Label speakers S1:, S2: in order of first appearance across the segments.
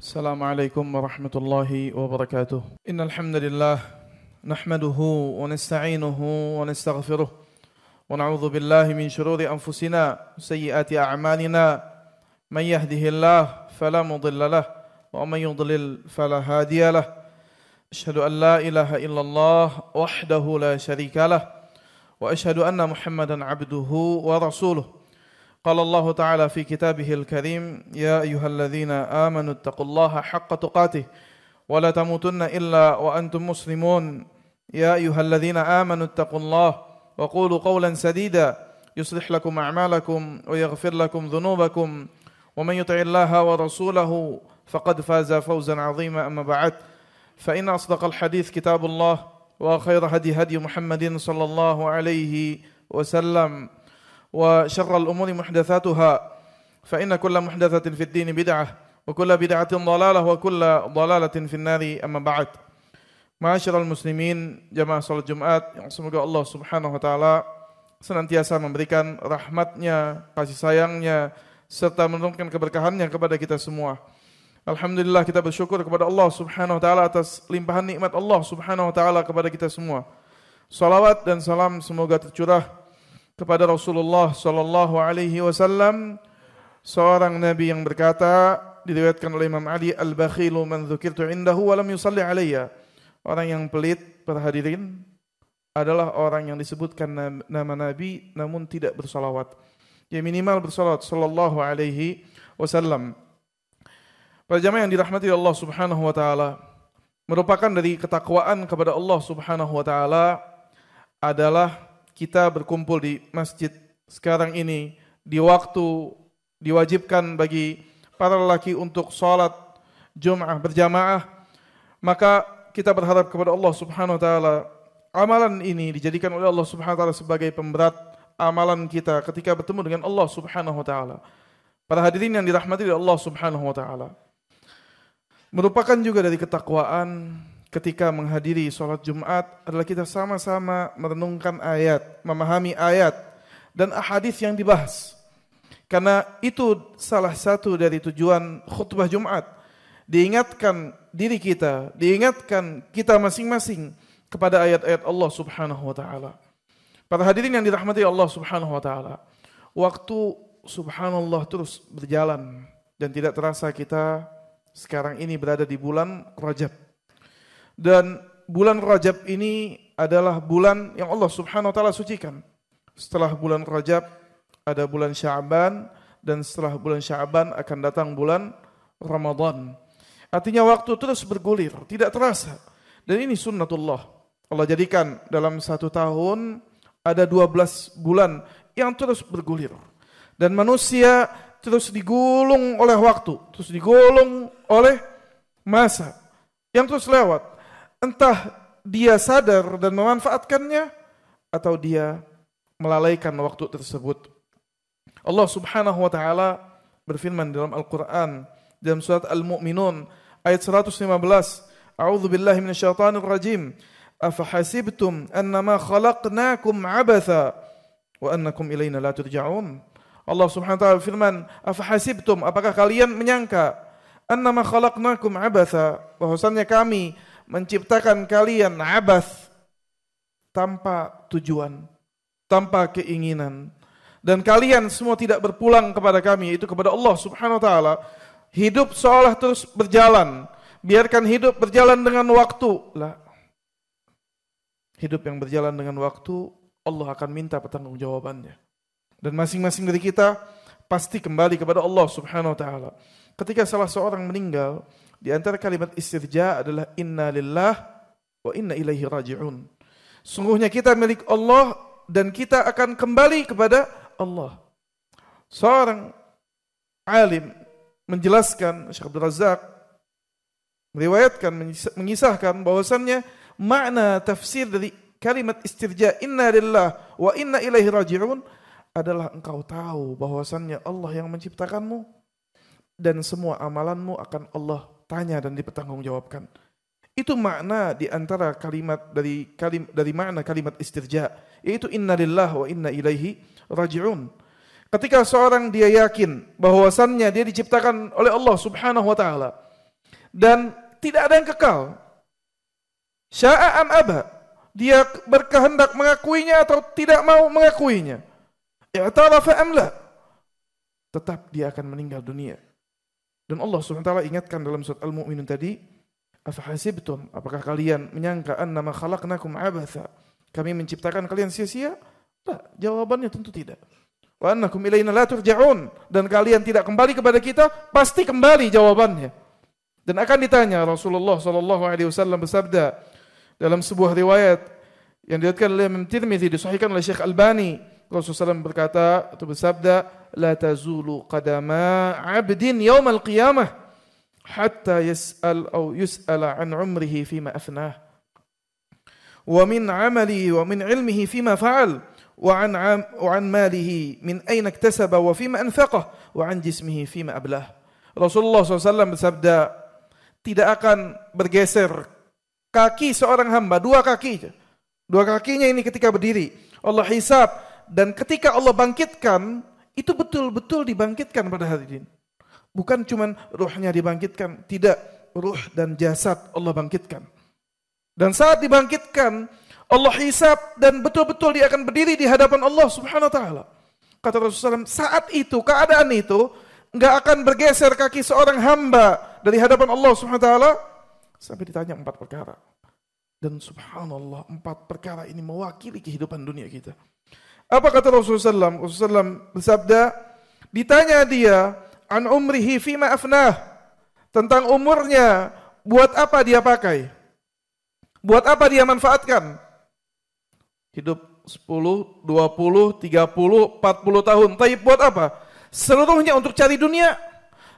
S1: السلام عليكم ورحمة الله وبركاته. إن الحمد لله نحمده ونستعينه ونستغفره ونعوذ بالله من شرور أنفسنا وسيئات أعمالنا. من يهده الله فلا مضل له ومن يضلل فلا هادي له. أشهد أن لا إله إلا الله وحده لا شريك له وأشهد أن محمدا عبده ورسوله. قال الله تعالى في كتابه الكريم: يا أيها الذين آمنوا اتقوا الله حق تقاته ولا تموتن إلا وأنتم مسلمون. يا أيها الذين آمنوا اتقوا الله وقولوا قولا سديدا يصلح لكم أعمالكم ويغفر لكم ذنوبكم ومن يطع الله ورسوله فقد فاز فوزا عظيما. أما بعد، فإن أصدق الحديث كتاب الله وخير هدي محمد صلى الله عليه وسلم وشر الأمور محدثاتها فإن كل محدثة في الدين بدعة وكل بدعة ضلالة وكل ضلالة في النار. أما بعد. Ma'asyiral muslimin, jamaah salat Jumat yang semoga Allah Subhanahu wa taala senantiasa memberikan rahmatnya, kasih sayangnya serta menurunkan keberkahannya kepada kita semua. Alhamdulillah, kita bersyukur kepada Allah Subhanahu wa taala atas limpahan nikmat Allah Subhanahu wa taala kepada kita semua. Salawat dan salam semoga tercurah kepada Rasulullah sallallahu alaihi wasallam, seorang nabi yang berkata, diriwayatkan oleh Imam Ali, al-bakhilu man dzukirtu indahu wa lam yusalli alayya. Orang yang pelit, para hadirin, adalah orang yang disebutkan nama nabi namun tidak bersalawat. Ya, minimal bersalawat sallallahu alaihi wasallam. Para jamaah yang dirahmati Allah Subhanahu wa taala, merupakan dari ketakwaan kepada Allah Subhanahu wa taala adalah kita berkumpul di masjid sekarang ini di waktu diwajibkan bagi para lelaki untuk salat Jum'ah berjamaah. Maka kita berharap kepada Allah Subhanahu wa taala amalan ini dijadikan oleh Allah Subhanahu wa taala sebagai pemberat amalan kita ketika bertemu dengan Allah Subhanahu wa taala. Para hadirin yang dirahmati oleh Allah Subhanahu wa taala, merupakan juga dari ketakwaan ketika menghadiri sholat Jumat adalah kita sama-sama merenungkan ayat, memahami ayat dan ahadits yang dibahas. Karena itu salah satu dari tujuan khutbah Jumat. Diingatkan diri kita, diingatkan kita masing-masing kepada ayat-ayat Allah Subhanahu wa taala. Para hadirin yang dirahmati Allah Subhanahu wa taala, waktu subhanallah terus berjalan dan tidak terasa kita sekarang ini berada di bulan Rajab. Dan bulan Rajab ini adalah bulan yang Allah Subhanahu wa taala sucikan. Setelah bulan Rajab ada bulan Sya'ban, dan setelah bulan Sya'ban akan datang bulan Ramadan. Artinya waktu terus bergulir, tidak terasa. Dan ini sunnatullah. Allah jadikan dalam satu tahun ada 12 bulan yang terus bergulir. Dan manusia terus digulung oleh waktu, terus digulung oleh masa yang terus lewat. Entah dia sadar dan memanfaatkannya atau dia melalaikan waktu tersebut. Allah Subhanahu wa taala berfirman dalam Al-Qur'an dalam surat Al-Mu'minun ayat 115, A'udzu billahi minasyaitonir rajim. Afahasibtum annama khalaqnakum 'abatha wa annakum ilaina la turja'un. Allah Subhanahu wa taala berfirman, afahasibtum, apakah kalian menyangka, annama khalaqnakum 'abatha, bahwasannya kami menciptakan kalian abath, tanpa tujuan, tanpa keinginan, dan kalian semua tidak berpulang kepada kami, yaitu kepada Allah Subhanahu wa taala. Hidup seolah terus berjalan, biarkan hidup berjalan dengan waktu. Lah, hidup yang berjalan dengan waktu, Allah akan minta pertanggungjawabannya. Dan masing-masing dari kita pasti kembali kepada Allah Subhanahu wa taala. Ketika salah seorang meninggal, di antara kalimat istirja adalah inna lillah wa inna ilaihi raji'un. Sungguhnya kita milik Allah dan kita akan kembali kepada Allah. Seorang alim menjelaskan, Syekh Abdul Razak meriwayatkan, mengisahkan bahwasannya makna tafsir dari kalimat istirja inna lillah wa inna ilaihi raji'un adalah engkau tahu bahwasannya Allah yang menciptakanmu dan semua amalanmu akan Allah tanya dan dipertanggungjawabkan. Itu makna di antara kalimat dari makna kalimat istirja, yaitu inna lillahi wa inna ilaihi raji'un. Ketika seorang dia yakin bahwasannya dia diciptakan oleh Allah Subhanahu wa taala, dan tidak ada yang kekal. Sya'a am aba, dia berkehendak mengakuinya atau tidak mau mengakuinya. I'tarafa am la, tetap dia akan meninggal dunia. Dan Allah Subhanahu wa taala ingatkan dalam surat Al-Mu'minun tadi, afahasibtum, apakah kalian menyangka annama khalaqnakum abatha, kami menciptakan kalian sia-sia? Tak, jawabannya tentu tidak. Wa annakum ilaina la turja'un, dan kalian tidak kembali kepada kita, pasti kembali jawabannya. Dan akan ditanya. Rasulullah sallallahu alaihi wasallam bersabda dalam sebuah riwayat yang diriwayatkan oleh Imam Tirmidzi, disahihkan oleh Syekh Albani, Rasulullah SAW berkata atau bersabda, la tazulu qadama 'abdin yaumal qiyamah hatta yas'al aw yus'ala an umrihi fima afnah wa min 'amalihi wa min 'ilmihi fima fa'al wa an malihi min aina iktasaba wa fima anfaqah wa an jismihi fima ablah. Rasulullah SAW bersabda, tidak akan bergeser kaki seorang hamba, dua kakinya ini ketika berdiri, Allah hisab, dan ketika Allah bangkitkan, itu betul-betul dibangkitkan pada hari ini. Bukan cuma ruhnya dibangkitkan, tidak, ruh dan jasad Allah bangkitkan. Dan saat dibangkitkan, Allah hisab dan betul-betul dia akan berdiri di hadapan Allah Subhanahu wa taala. Kata Rasulullah SAW, saat itu, keadaan itu, enggak akan bergeser kaki seorang hamba dari hadapan Allah Subhanahu wa taala sampai ditanya 4 perkara. Dan subhanallah, 4 perkara ini mewakili kehidupan dunia kita. Apa kata Rasulullah SAW? Rasulullah SAW bersabda, ditanya dia an umrihi fima afnah, tentang umurnya, buat apa dia pakai? Buat apa dia manfaatkan? Hidup 10, 20, 30, 40 tahun. Tapi buat apa? Seluruhnya untuk cari dunia,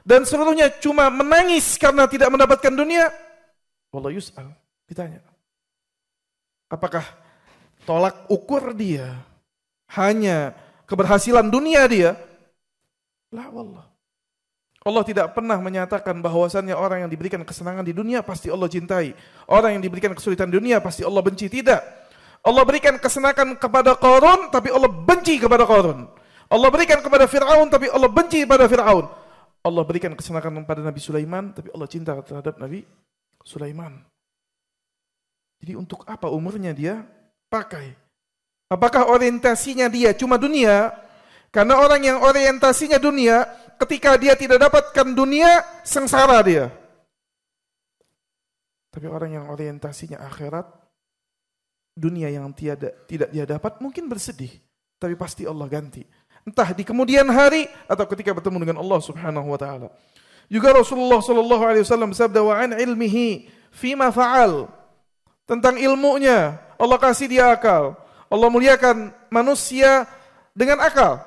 S1: dan seluruhnya cuma menangis karena tidak mendapatkan dunia. Wallah yus'al, ditanya. Apakah tolak ukur dia hanya keberhasilan dunia dia? La wallah. Allah tidak pernah menyatakan bahwasannya orang yang diberikan kesenangan di dunia pasti Allah cintai. Orang yang diberikan kesulitan dunia pasti Allah benci. Tidak. Allah berikan kesenangan kepada Qarun, tapi Allah benci kepada Qarun. Allah berikan kepada Fir'aun, tapi Allah benci kepada Fir'aun. Allah berikan kesenangan kepada Nabi Sulaiman, tapi Allah cinta terhadap Nabi Sulaiman. Jadi untuk apa umurnya dia pakai? Apakah orientasinya dia cuma dunia? Karena orang yang orientasinya dunia, ketika dia tidak dapatkan dunia, sengsara dia. Tapi orang yang orientasinya akhirat, dunia yang tidak dia dapat mungkin bersedih, tapi pasti Allah ganti. Entah di kemudian hari atau ketika bertemu dengan Allah Subhanahu wa taala. Juga Rasulullah sallallahu alaihi wasallam bersabda, wa an ilmihi fima fa'al, tentang ilmunya, Allah kasih dia akal. Allah muliakan manusia dengan akal.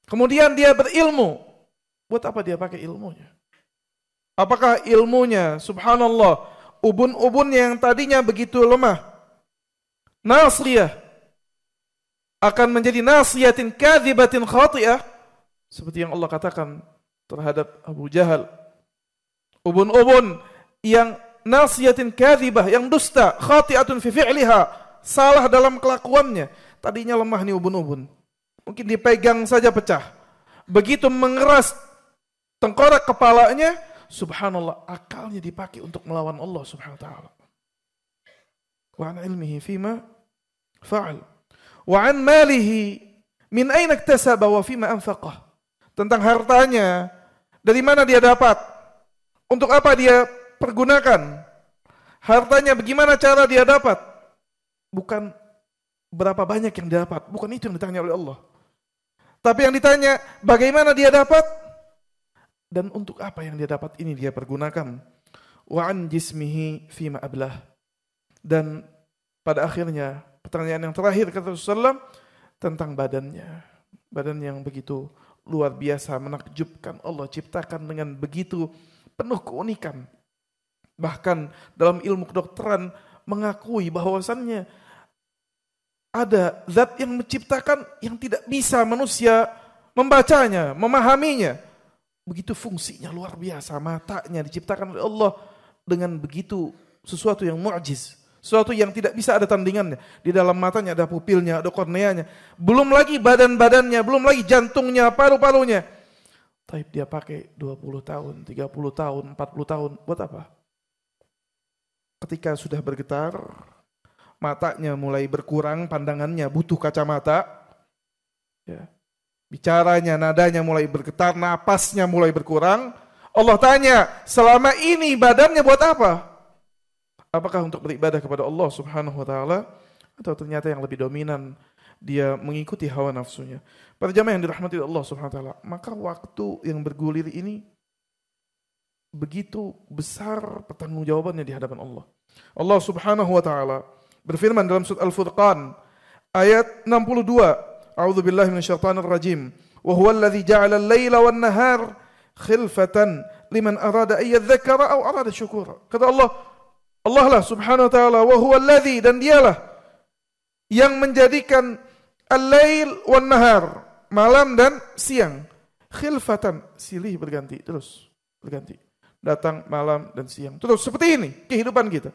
S1: Kemudian dia berilmu. Buat apa dia pakai ilmunya? Apakah ilmunya, subhanallah, ubun-ubun yang tadinya begitu lemah, nasriyah, akan menjadi nasiyatin kadhibatin khati'ah, seperti yang Allah katakan terhadap Abu Jahal. Ubun-ubun yang nasiyatin kadhibah, yang dusta, khati'atun fi fi'liha, salah dalam kelakuannya. Tadinya lemah nih ubun-ubun, mungkin dipegang saja pecah. Begitu mengeras tengkorak kepalanya, subhanallah, akalnya dipakai untuk melawan Allah Subhanahu wa taala. Wa an ilmihi fima fa'al. Wa an malihi min aina iktasaba wa fima anfaqah. Tentang hartanya, dari mana dia dapat? Untuk apa dia pergunakan? Hartanya bagaimana cara dia dapat? Bukan berapa banyak yang dia dapat, bukan itu yang ditanya oleh Allah. Tapi yang ditanya, bagaimana dia dapat? Dan untuk apa yang dia dapat ini dia pergunakan. Wa an jismihi fima ablah. Dan pada akhirnya pertanyaan yang terakhir kata Rasulullah tentang badannya. Badan yang begitu luar biasa, menakjubkan. Allah ciptakan dengan begitu penuh keunikan. Bahkan dalam ilmu kedokteran mengakui bahwasannya ada zat yang menciptakan yang tidak bisa manusia membacanya, memahaminya. Begitu fungsinya luar biasa, matanya diciptakan oleh Allah dengan begitu sesuatu yang mu'jiz, sesuatu yang tidak bisa ada tandingannya. Di dalam matanya ada pupilnya, ada korneanya, belum lagi badan-badannya, belum lagi jantungnya, paru-parunya. Tapi dia pakai 20 tahun, 30 tahun, 40 tahun, buat apa? Ketika sudah bergetar, matanya mulai berkurang, pandangannya butuh kacamata, ya. Bicaranya, nadanya mulai bergetar, napasnya mulai berkurang. Allah tanya, selama ini badannya buat apa? Apakah untuk beribadah kepada Allah Subhanahu wa taala, atau ternyata yang lebih dominan dia mengikuti hawa nafsunya? Para jamaah yang dirahmati Allah Subhanahu wa taala, maka waktu yang bergulir ini begitu besar pertanggungjawabannya di hadapan Allah. Allah Subhanahu wa taala berfirman dalam surat Al-Furqan ayat 62, A'udzu billahi minasyaitonir rajim. Wa huwa alladzi ja'ala al-laila wan-nahar khilfatan liman arada ay yadhakkara aw arada syukura. Kata Allah, Allah lah Subhanahu wa taala, wa huwa alladzi, dan dialah yang menjadikan al-lail wan-nahar, malam dan siang, khilfatan, silih berganti, terus berganti. Datang malam dan siang. Terus seperti ini kehidupan kita.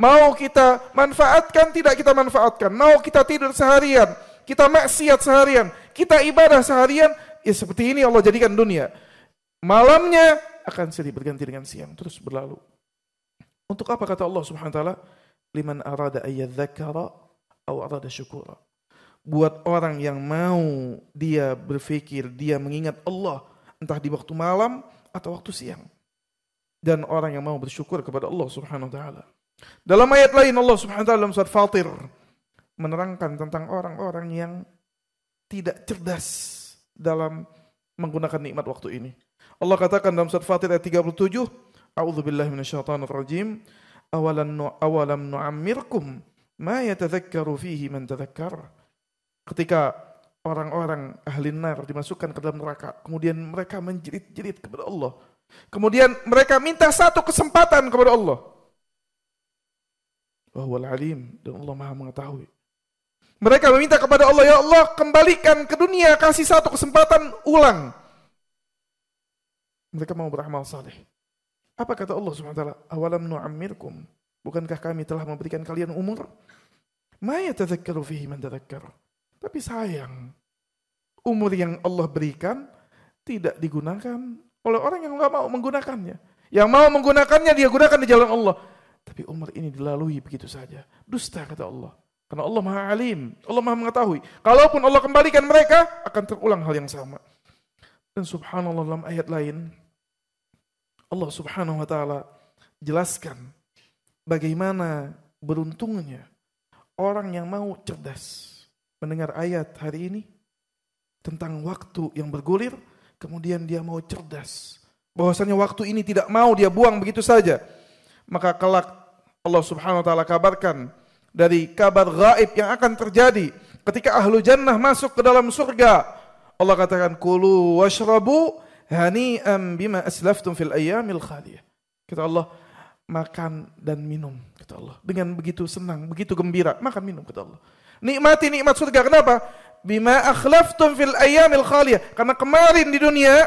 S1: Mau kita manfaatkan, tidak kita manfaatkan. Mau kita tidur seharian, kita maksiat seharian, kita ibadah seharian, ya seperti ini Allah jadikan dunia. Malamnya akan silih berganti dengan siang, terus berlalu. Untuk apa kata Allah Subhanahu wa taala? Liman arada ayyadzakara aw arada syukura. Buat orang yang mau dia berpikir, dia mengingat Allah, entah di waktu malam atau waktu siang. Dan orang yang mau bersyukur kepada Allah Subhanahu wa taala. Dalam ayat lain Allah Subhanahu wa taala dalam surat Fatir menerangkan tentang orang-orang yang tidak cerdas dalam menggunakan nikmat waktu ini. Allah katakan dalam surat Fatir ayat 37, A'udzubillahi minasyaitonir rajim. Awalam nu'ammirkum ma yatadzakkaru fihi man tadzakkar. Ketika orang-orang ahli nar dimasukkan ke dalam neraka, kemudian mereka menjerit-jerit kepada Allah. Kemudian mereka minta satu kesempatan kepada Allah. Wa huwal alim, dan Allah Maha mengetahui. Mereka meminta kepada Allah, ya Allah, kembalikan ke dunia, kasih satu kesempatan ulang. Mereka mau beramal saleh. Apa kata Allah Subhanahu wa taala? Awalam nu'ammirkum, bukankah kami telah memberikan kalian umur? Ma yatadzakkaru fihi man tadzakkar. Tapi sayang, umur yang Allah berikan tidak digunakan oleh orang yang enggak mau menggunakannya. Yang mau menggunakannya dia gunakan di jalan Allah. Tapi umur ini dilalui begitu saja. Dusta kata Allah. Karena Allah Maha Alim, Allah Maha mengetahui. Kalaupun Allah kembalikan mereka, akan terulang hal yang sama. Dan subhanallah dalam ayat lain, Allah Subhanahu wa taala jelaskan bagaimana beruntungnya orang yang mau cerdas mendengar ayat hari ini tentang waktu yang bergulir, kemudian dia mau cerdas bahwasanya waktu ini tidak mau dia buang begitu saja. Maka kelak Allah Subhanahu wa taala kabarkan dari kabar gaib yang akan terjadi ketika ahlu jannah masuk ke dalam surga. Allah katakan, kulu washrabu hani'an bima aslaftum fil ayyamil khaliyah. Kata Allah, makan dan minum, kata Allah. Dengan begitu senang, begitu gembira, makan minum, kata Allah. Nikmati nikmat surga. Kenapa? Bima akhlaftum fil ayyamil khaliyah. Karena kemarin di dunia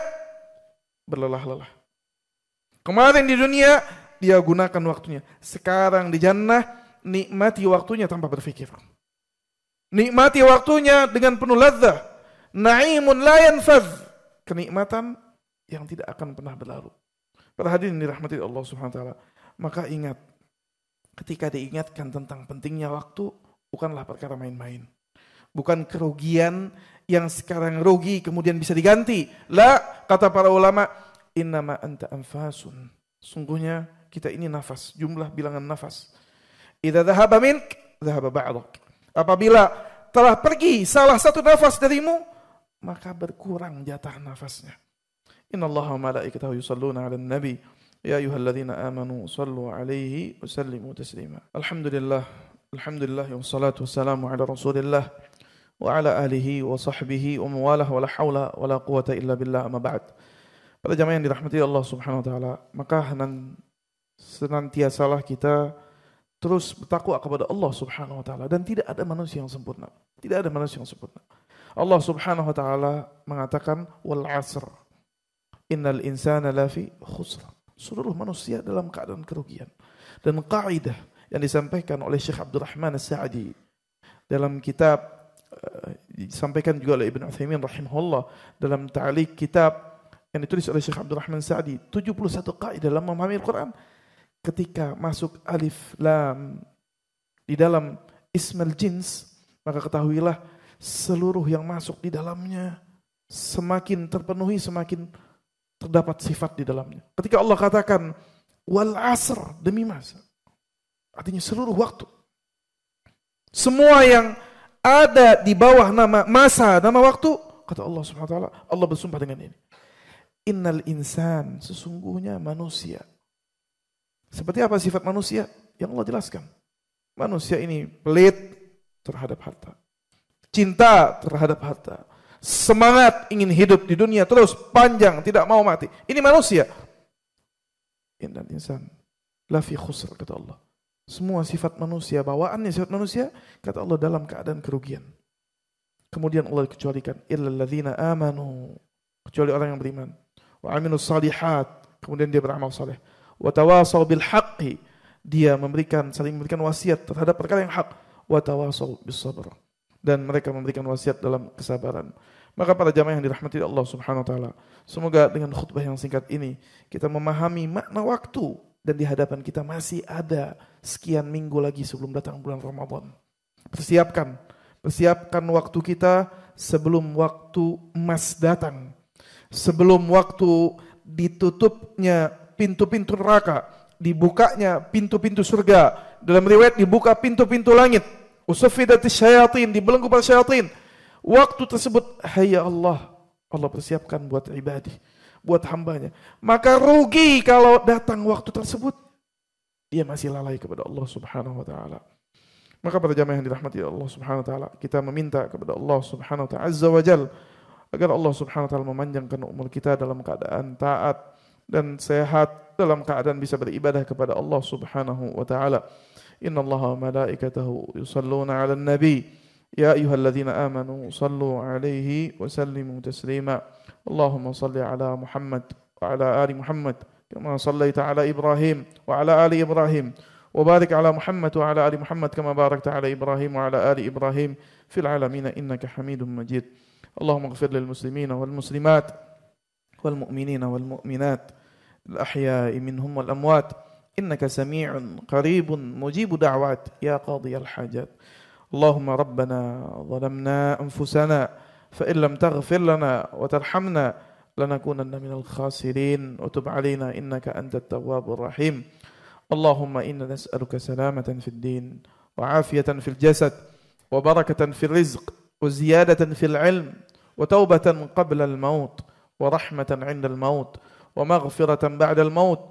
S1: berlelah-lelah. Kemarin di dunia dia gunakan waktunya. Sekarang di jannah nikmati waktunya tanpa berpikir. Nikmati waktunya dengan penuh ladzah. Na'imun la yanfadz. Kenikmatan yang tidak akan pernah berlalu. Para hadirin dirahmati Allah Subhanahu wa taala, maka ingat, ketika diingatkan tentang pentingnya waktu, bukanlah perkara main-main. Bukan kerugian yang sekarang rugi kemudian bisa diganti. La, kata para ulama, innama anta anfasun. Sungguhnya kita ini nafas, jumlah bilangan nafas. Idza dhahaba mink, dhahaba ba'dak. Apabila telah pergi salah satu nafas darimu, maka berkurang jatah nafasnya. Innallaha wa malaikatahu yusalluna 'alan nabi ya ayyuhalladzina amanu shallu 'alaihi wa sallimu taslima. Alhamdulillah wassalatu wassalamu ala Rasulillah wa ala alihi wa sahbihi wa mawalah wa la haula wa la quwata illa billah, amma ba'd. Pada jamaah yang dirahmati Allah Subhanahu wa taala, maka senantiasalah kita terus bertakwa kepada Allah Subhanahu wa taala, dan tidak ada manusia yang sempurna. Tidak ada manusia yang sempurna. Allah Subhanahu wa taala mengatakan wal 'asr innal insana lafi khusr. Seluruh manusia dalam keadaan kerugian. Dan kaidah yang disampaikan oleh Syekh Abdurrahman As-Sa'di dalam kitab disampaikan juga oleh Ibnu Utsaimin rahimahullah dalam ta'liq kitab yang ditulis oleh Syekh Abdul Rahman Sa'di, 71 kaidah dalam memahami Al-Quran. Ketika masuk alif lam di dalam ismul jins, maka ketahuilah seluruh yang masuk di dalamnya semakin terpenuhi, semakin terdapat sifat di dalamnya. Ketika Allah katakan wal asr, demi masa, artinya seluruh waktu. Semua yang ada di bawah nama masa, nama waktu, kata Allah Subhanahu wa taala, Allah bersumpah dengan ini. Innal insan, sesungguhnya manusia. Seperti apa sifat manusia? Yang Allah jelaskan. Manusia ini pelit terhadap harta, cinta terhadap harta, semangat ingin hidup di dunia terus panjang, tidak mau mati. Ini manusia. Innal insan lafi khusr, kata Allah. Semua sifat manusia, bawaannya sifat manusia, kata Allah, dalam keadaan kerugian. Kemudian Allah kecualikan illal ladzina amanu, kecuali orang yang beriman, wa amilus shalihat, kemudian dia beramal saleh, wa tawasau bil haqqi, dia saling memberikan wasiat terhadap perkara yang hak, wa tawasau bis sabr, dan mereka memberikan wasiat dalam kesabaran. Maka para jamaah yang dirahmati Allah Subhanahu wa taala, semoga dengan khutbah yang singkat ini kita memahami makna waktu, dan di hadapan kita masih ada sekian minggu lagi sebelum datang bulan Ramadan. Persiapkan waktu kita sebelum waktu emas datang, sebelum waktu ditutupnya pintu-pintu neraka, dibukanya pintu-pintu surga. Dalam riwayat dibuka pintu-pintu langit. Usaffidatis syayatin, dibelenggu para syayatin. Waktu tersebut, hayya Allah persiapkan buat ibadi, buat hambanya. Maka rugi kalau datang waktu tersebut dia masih lalai kepada Allah Subhanahu wa taala. Maka para jamaah yang dirahmati Allah Subhanahu wa taala, kita meminta kepada Allah Subhanahu wa taala azza wa jalla agar Allah Subhanahu wa taala memanjangkan umur kita dalam keadaan taat dan sehat, dalam keadaan bisa beribadah kepada Allah Subhanahu wa taala. Innallaha wa malaikatahu yusalluna 'alan nabi ya ayyuhalladzina amanu sallu 'alaihi wa sallimu taslima. Allahumma salli 'ala Muhammad wa 'ala ali Muhammad kama sallaita 'ala Ibrahim wa 'ala ali Ibrahim wa barik 'ala Muhammad wa 'ala ali Muhammad kama barakta 'ala Ibrahim wa 'ala ali Ibrahim fil 'alamin innaka Hamidum Majid. Allahumma ighfir lil muslimina wal muslimat wal mu'minina wal mu'minat الأحياء منهم والأموات إنك سميع قريب مجيب دعوات يا قاضي الحاجات. اللهم ربنا ظلمنا أنفسنا فإن لم تغفر لنا وترحمنا لنكونن من الخاسرين وتب علينا إنك أنت التواب الرحيم. اللهم إنا نسألك سلامة في الدين وعافية في الجسد وبركة في الرزق وزيادة في العلم وتوبة قبل الموت ورحمة عند الموت ومغفرة بعد الموت.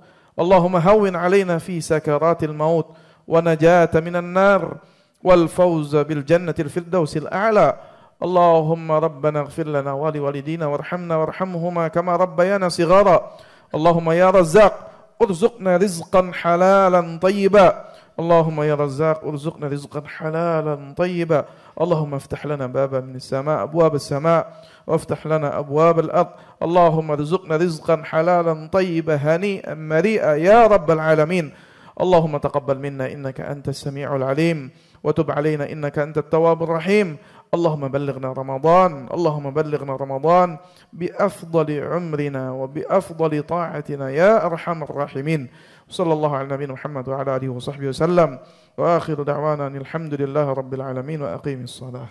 S1: اللهم هون علينا في سكرات الموت ونجاة من النار والفوز بالجنة الفردوس الأعلى. اللهم ربنا اغفر لنا ولوالدينا وارحمنا وارحمهما كما ربيانا صغارا. اللهم يا رزاق ارزقنا رزقا حلالا طيبا. اللهم يا رزاق ارزقنا رزقا حلالا طيبا. اللهم افتح لنا بابا من السماء، أبواب السماء، وافتح لنا أبواب الأرض. اللهم ارزقنا رزقا حلالا طيبا هنيئا مريئا يا رب العالمين. اللهم تقبل منا إنك أنت السميع العليم وتب علينا إنك أنت التواب الرحيم. اللهم بلغنا رمضان، اللهم بلغنا رمضان بأفضل عمرنا وبأفضل طاعتنا يا أرحم الراحمين. صلى الله على نبينا محمد وعلى آله وصحبه وسلم، وآخر دعوانا أن الحمد لله رب العالمين، وأقيم الصلاة.